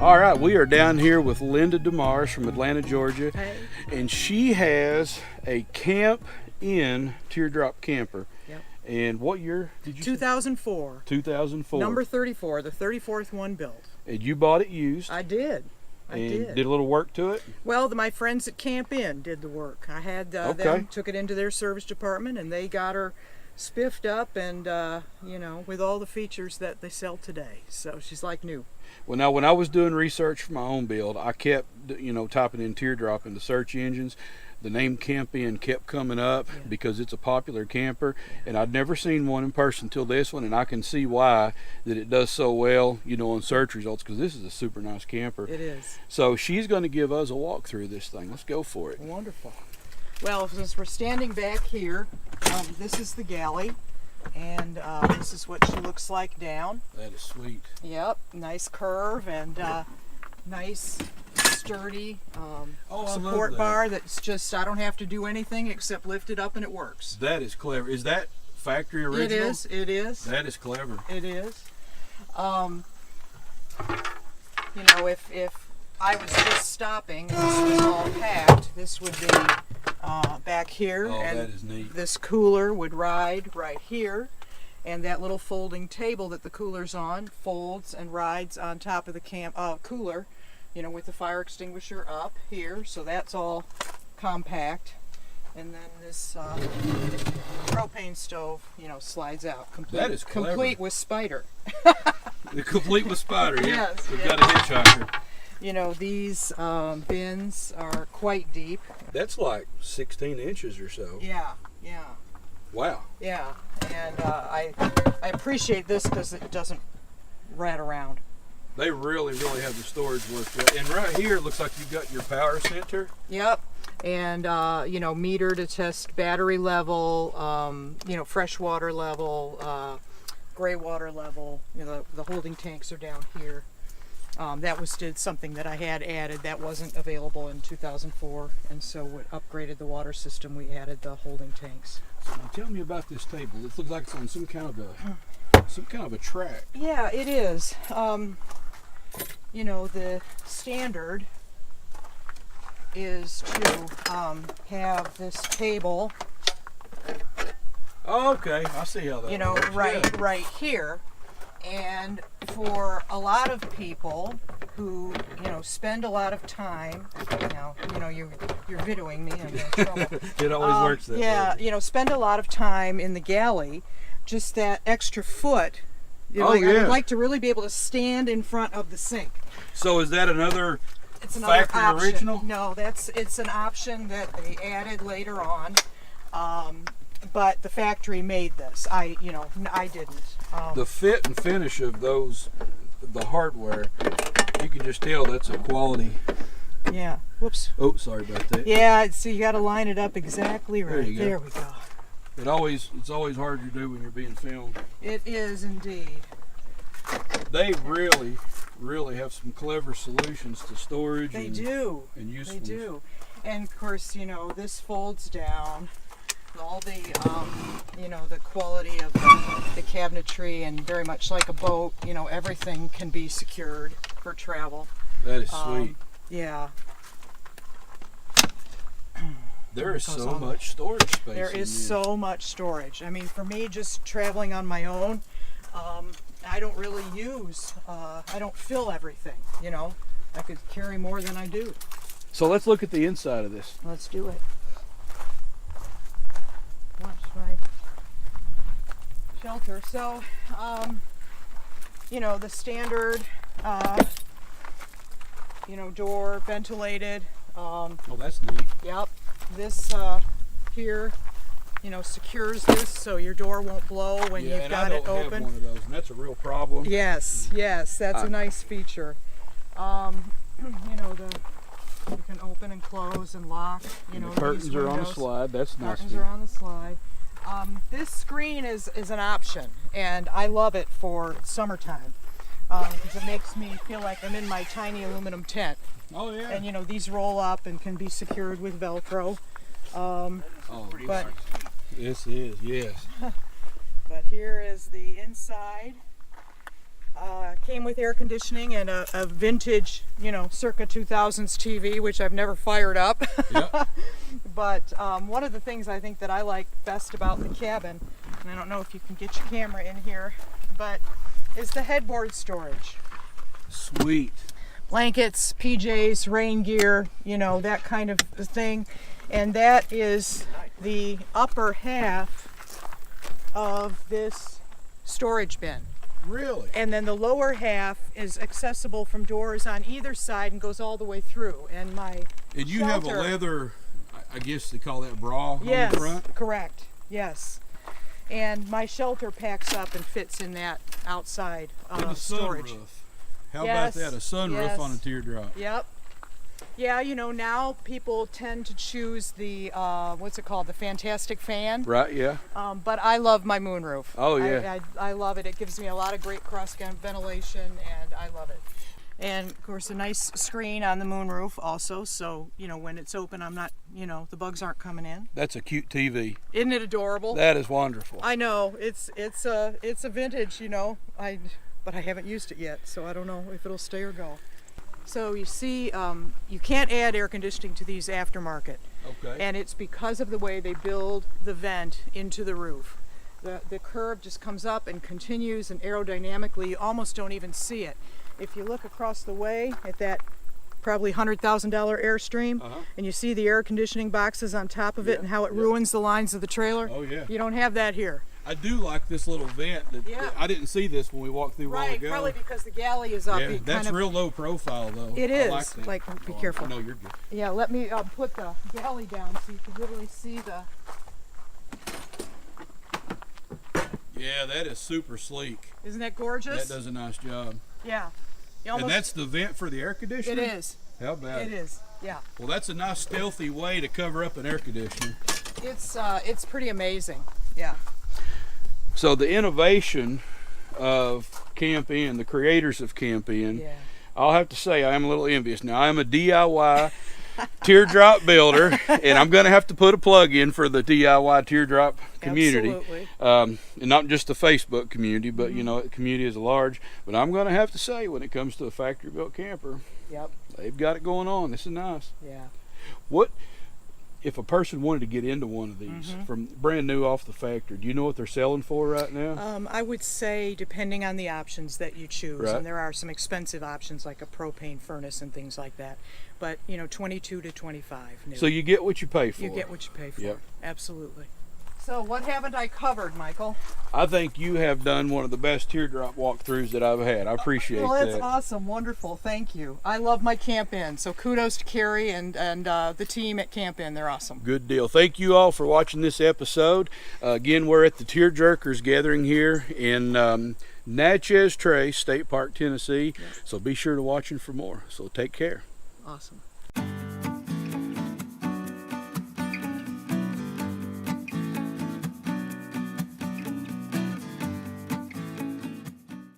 All right, we are down here with Linda DeMars from Atlanta, Georgia. Hey. And she has a Camp-Inn Teardrop camper. Yep. And what year did you 2004. 2004. Number 34, the 34th one built. And you bought it used. I did. I did a little work to it? Well, my friends at Camp-Inn did the work. I had them, took it into their service department, and they got her spiffed up and, you know, with all the features that they sell today. So she's like new. Well, now, when I was doing research for my own build, I kept, you know, typing in Teardrop into search engines. The name Camp-Inn kept coming up because it's a popular camper, and I'd never seen one in person until this one, and I can see why that it does so well, you know, on search results, because this is a super nice camper. It is. So she's going to give us a walk through this thing. Let's go for it. Wonderful. Well, since we're standing back here, this is the Galley, and this is what she looks like down. That is sweet. Yep, nice curve and nice sturdy support bar that's just, I don't have to do anything except lift it up and it works. That is clever. Is that factory original? It is, it is. That is clever. It is. You know, if I was just stopping and this was all packed, this would be back here, and that is neat. This cooler would ride right here, and that little folding table that the cooler's on folds and rides on top of the cooler, you know, with the fire extinguisher up here, so that's all compact. And then this propane stove, you know, slides out. That is clever. Complete with spider. Complete with spider, yeah. Yes, We've got a hitchhiker. You know, these bins are quite deep. That's like 16 inches or so. Yeah, yeah. Wow. Yeah, and I appreciate this because it doesn't rat around. They really have the storage worked out. And right here, it looks like you've got your power center. Yep, and you know, meter to test battery level, you know, fresh water level, gray water level. You know, the holding tanks are down here. That was something that I had added that wasn't available in 2004, and so we upgraded the water system. We added the holding tanks. So now tell me about this table. It looks like it's on some kind of a track. Yeah, it is. You know, the standard is to have this table. Oh, okay. I see how that. You know, works. right here. And for a lot of people who, you know, spend a lot of time, now, you know, you're videoing me, I'm in trouble. It always works that way. Yeah, you know, spend a lot of time in the Galley, just that extra foot. You know, I would like to really be able to stand in front of the sink. So is that another factory option. Original? No, it's an option that they added later on. But the factory made this. I didn't. The fit and finish of those, the hardware, you can just tell that's a quality. Yeah. Whoops. Oh, sorry about that. Yeah. So you got to line it up exactly right. There we go. It's always hard to do when you're being filmed. It is indeed. They really have some clever solutions to storage. They and usefulness. They do. And of course, you know, this folds down. All the, you know, the quality of the cabinetry, and very much like a boat, you know, everything can be secured for travel. That is sweet. Yeah. There is so much storage space. There is so much storage. I mean, for me, just traveling on my own, I don't really use, I don't fill everything, you know. I could carry more than I do. So let's look at the inside of this. Let's do it. Watch my shelter. So, you know, the standard, you know, door ventilated. Oh, that's neat. Yep. This here, you know, secures this so your door won't blow when you've got it open. Have one of those, and that's a real problem. Yes, yes, that's a nice feature. You know, you can open and close and lock. You know, the curtains are on a slide. That's nice. Curtains are on the slide. This screen is an option, and I love it for summertime because it makes me feel like I'm in my tiny aluminum tent. Oh yeah. And you know, these roll up and can be secured with Velcro. But this is, yes. But here is the inside. Came with air conditioning and a vintage, you know, circa 2000s TV, which I've never fired up. Yep. But one of the things I think that I like best about the cabin, and I don't know if you can get your camera in here, but is the headboard storage. Sweet. Blankets, PJs, rain gear, you know, that kind of thing. And that is the upper half of this storage bin. Really? And then the lower half is accessible from doors on either side and goes all the way through. And my And you shelter, have a leather, I guess they call that bra yes, on the front? correct, yes. And my shelter packs up and fits in that outside And a storage. sunroof. How Yes, about that? A sunroof yes. on a teardrop. Yep. Yeah, you know, now people tend to choose the, what's it called, the Fantastic Fan. Right, yeah. But I love my moonroof. Oh, yeah. I love it. It gives me a lot of great cross ventilation, and I love it. And of course, a nice screen on the moonroof also, so you know when it's open, I'm not, you know, the bugs aren't coming in. That's a cute TV. Isn't it adorable? That is wonderful. I know it's a vintage, you know. But I haven't used it yet, so I don't know if it'll stay or go. So you see, you can't add air conditioning to these aftermarket. Okay. And it's because of the way they build the vent into the roof. The curve just comes up and continues, and aerodynamically you almost don't even see it. If you look across the way at that probably $100,000 Airstream, and you see the air conditioning boxes on top of it and how it ruins the lines of the trailer, Oh, yeah. you don't have that here. I do like this little vent. That I didn't see this when we walked through a while Right, ago. probably because the galley is up. Yeah, It that's kind of, real low profile though. It I is. like that. Like, be careful. No, you're good. Yeah, let me put the galley down so you can literally see the... Yeah, that is super sleek. Isn't that gorgeous? That does a nice job. Yeah. You And almost, that's the vent for the air conditioner? it is. How about It is. Yeah. Well, that's a nice stealthy way to cover up an air conditioner. It's pretty amazing. Yeah. So the innovation of Camp-Inn, the creators of Camp-Inn, Yeah. I'll have to say I am a little envious. Now, I am a DIY teardrop builder, and I'm going to have to put a plug in for the DIY teardrop community. Absolutely. And not just the Facebook community, but you know, the community is large. But I'm going to have to say, when it comes to a factory-built camper, Yep. they've got it going on. This is nice. Yeah. What if a person wanted to get into one of these from brand new off the factory? Do you know what they're selling for right now? I would say depending on the options that you choose, Right. and there are some expensive options like a propane furnace and things like that. But you know, 22 to 25. New. So you get what you pay for. You get what you pay for. Yep. Absolutely. So what haven't I covered, Michael? I think you have done one of the best teardrop walkthroughs that I've had. I appreciate Well, that's that. awesome. Wonderful. Thank you. I love my Camp-Inn. So kudos to Carrie and the team at Camp-Inn. They're awesome. Good deal. Thank you all for watching this episode. Again, we're at the Tearjerkers Gathering here in Natchez Trace State Park, Tennessee. Yes. So be sure to watch for more. So take care. Awesome.